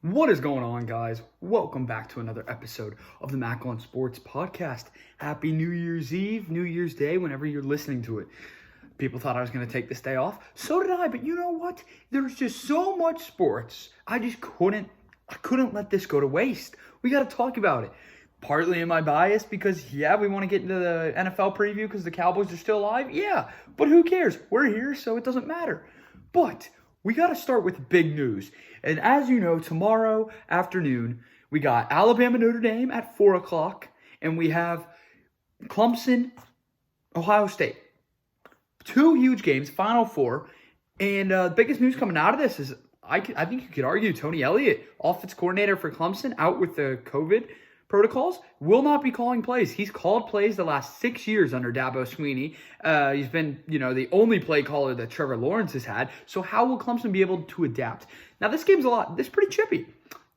What is going on, guys? Welcome back to another episode of the Mac on Sports podcast. Happy New Year's Eve, New Year's Day, whenever you're listening to it. People thought I was going to take this day off. So did I, but you know what? There's just so much sports. I couldn't let this go to waste. We got to talk about it. Partly am I biased because, we want to get into the NFL preview because the Cowboys are still alive? Yeah, but who cares? We're here, so it doesn't matter. But we got to start with big news. And as you know, tomorrow afternoon, we got Alabama Notre Dame at 4 o'clock, and we have Clemson, Ohio State. Two huge games, Final Four. And the biggest news coming out of this is, I think you could argue, Tony Elliott, offense coordinator for Clemson, out with the COVID protocols, will not be calling plays. He's called plays the last 6 years under Dabo Swinney. He's been, the only play caller that Trevor Lawrence has had. So how will Clemson be able to adapt? Now, this game's this is pretty chippy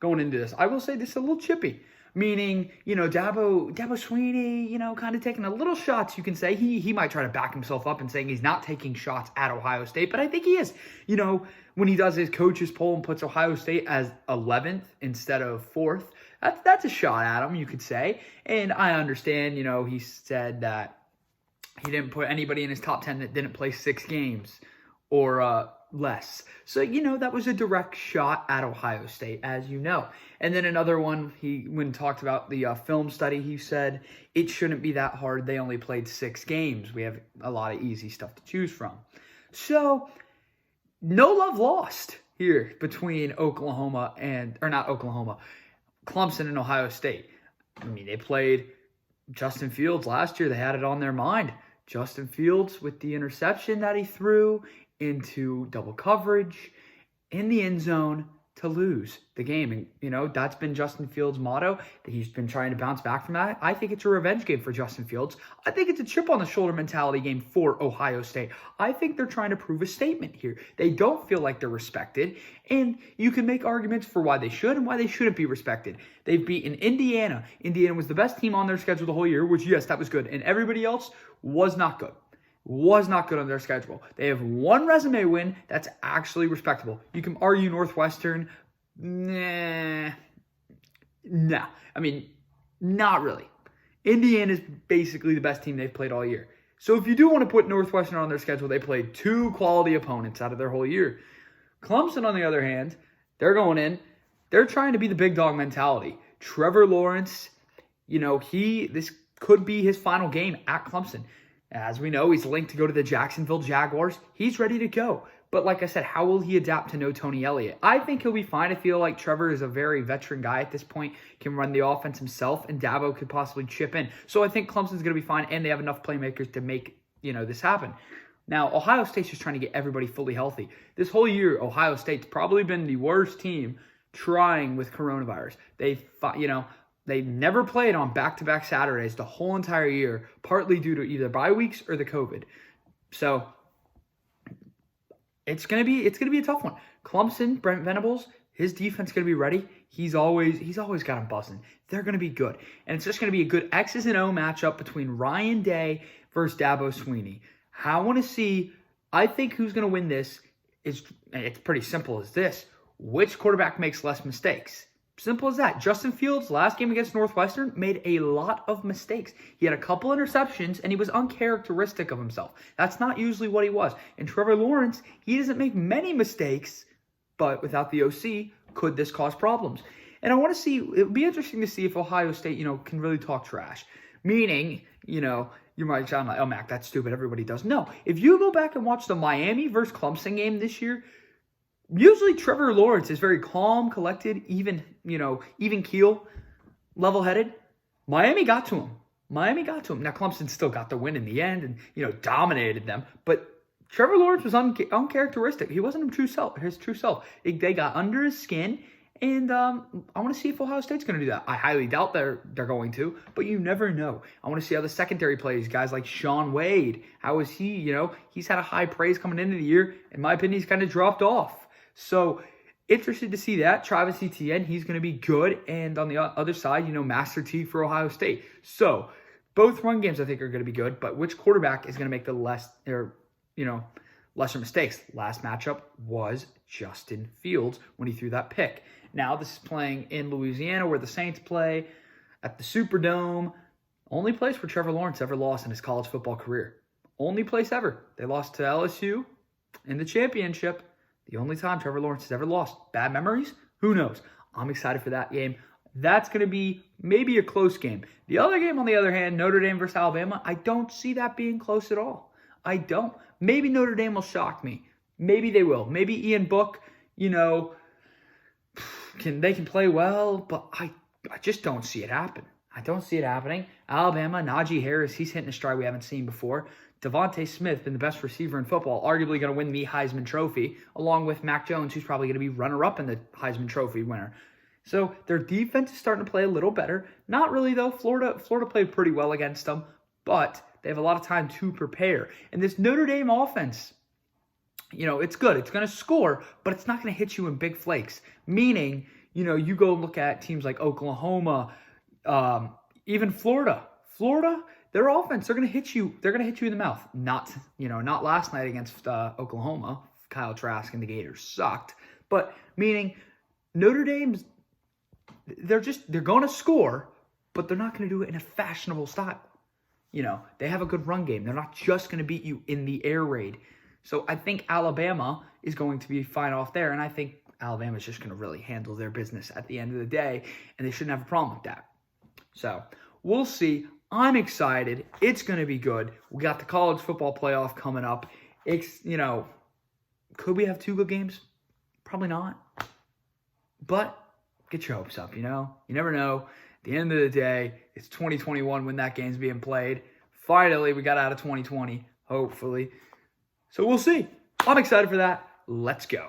going into this. I will say this is a little chippy. Meaning, Dabo Swinney, kind of taking a little shots, you can say. He might try to back himself up and saying he's not taking shots at Ohio State, but I think he is. When he does his coaches poll and puts Ohio State as 11th instead of 4th, that's a shot at him, you could say. And I understand, he said that he didn't put anybody in his top 10 that didn't play 6 games or less. So, that was a direct shot at Ohio State, as you know. And then another one, when he talked about the film study, he said it shouldn't be that hard. They only played 6 games. We have a lot of easy stuff to choose from. So, no love lost here between Clemson and Ohio State. I mean, they played Justin Fields last year. They had it on their mind. Justin Fields with the interception that he threw into double coverage in the end zone to lose the game. And, that's been Justin Fields' motto. He's been trying to bounce back from that. I think it's a revenge game for Justin Fields. I think it's a chip on the shoulder mentality game for Ohio State. I think they're trying to prove a statement here. They don't feel like they're respected. And you can make arguments for why they should and why they shouldn't be respected. They've beaten Indiana. Indiana was the best team on their schedule the whole year, which, yes, that was good. And everybody else was not good. Was not good on their schedule. They have one resume win that's actually respectable. You can argue Northwestern. Nah. I mean, not really. Indiana is basically the best team they've played all year. So if you do want to put Northwestern on their schedule, they played 2 quality opponents out of their whole year. Clemson, on the other hand, they're going in. They're trying to be the big dog mentality. Trevor Lawrence, this could be his final game at Clemson. As we know, he's linked to go to the Jacksonville Jaguars. He's ready to go. But like I said, how will he adapt to no Tony Elliott? I think he'll be fine. I feel like Trevor is a very veteran guy at this point, can run the offense himself, and Dabo could possibly chip in. So I think Clemson's going to be fine, and they have enough playmakers to make, this happen. Now, Ohio State's just trying to get everybody fully healthy. This whole year, Ohio State's probably been the worst team trying with coronavirus. They never played on back-to-back Saturdays the whole entire year, partly due to either bye weeks or the COVID. So it's gonna be a tough one. Clemson, Brent Venables, his defense gonna be ready. He's always got them buzzing. They're gonna be good, and it's just gonna be a good X's and O matchup between Ryan Day versus Dabo Swinney. I think who's gonna win this it's pretty simple as this: which quarterback makes less mistakes? Simple as that. Justin Fields, last game against Northwestern, made a lot of mistakes. He had a couple interceptions, and he was uncharacteristic of himself. That's not usually what he was. And Trevor Lawrence, he doesn't make many mistakes, but without the OC, could this cause problems? And I want to see, it would be interesting to see if Ohio State, can really talk trash. Meaning, you might sound like, oh, Mac, that's stupid. Everybody does. No. If you go back and watch the Miami versus Clemson game this year, usually Trevor Lawrence is very calm, collected, even keel, level-headed. Miami got to him. Now, Clemson still got the win in the end and, dominated them. But Trevor Lawrence was uncharacteristic. He wasn't his true self. They got under his skin, and I want to see if Ohio State's going to do that. I highly doubt they're going to, but you never know. I want to see how the secondary plays. Guys like Sean Wade, how is he? He's had a high praise coming into the year. In my opinion, he's kind of dropped off. So, interested to see that. Travis Etienne, he's going to be good. And on the other side, Master T for Ohio State. So, both run games I think are going to be good. But which quarterback is going to make the lesser mistakes. Last matchup was Justin Fields when he threw that pick. Now this is playing in Louisiana where the Saints play at the Superdome. Only place where Trevor Lawrence ever lost in his college football career. Only place ever. They lost to LSU in the championship. The only time Trevor Lawrence has ever lost. Bad memories? Who knows? I'm excited for that game. That's going to be maybe a close game. The other game, on the other hand, Notre Dame versus Alabama, I don't see that being close at all. I don't. Maybe Notre Dame will shock me. Maybe they will. Maybe Ian Book, they can play well, but I just don't see it happen. I don't see it happening. Alabama, Najee Harris, he's hitting a stride we haven't seen before. Devontae Smith, been the best receiver in football, arguably going to win the Heisman Trophy, along with Mac Jones, who's probably going to be runner-up in the Heisman Trophy winner. So their defense is starting to play a little better. Not really, though. Florida played pretty well against them, but they have a lot of time to prepare. And this Notre Dame offense, it's good. It's going to score, but it's not going to hit you in big flakes. Meaning, you go look at teams like Oklahoma, even Florida. Their offense, they're going to hit you. They're going to hit you in the mouth. Not last night against Oklahoma. Kyle Trask and the Gators sucked. But meaning Notre Dame's, they're going to score, but they're not going to do it in a fashionable style. They have a good run game. They're not just going to beat you in the air raid. So I think Alabama is going to be fine off there, and I think Alabama's just going to really handle their business at the end of the day, and they shouldn't have a problem with that. So we'll see. I'm excited. It's going to be good. We got the college football playoff coming up. Could we have 2 good games? Probably not. But get your hopes up, You never know. At the end of the day, it's 2021 when that game's being played. Finally, we got out of 2020, hopefully. So we'll see. I'm excited for that. Let's go.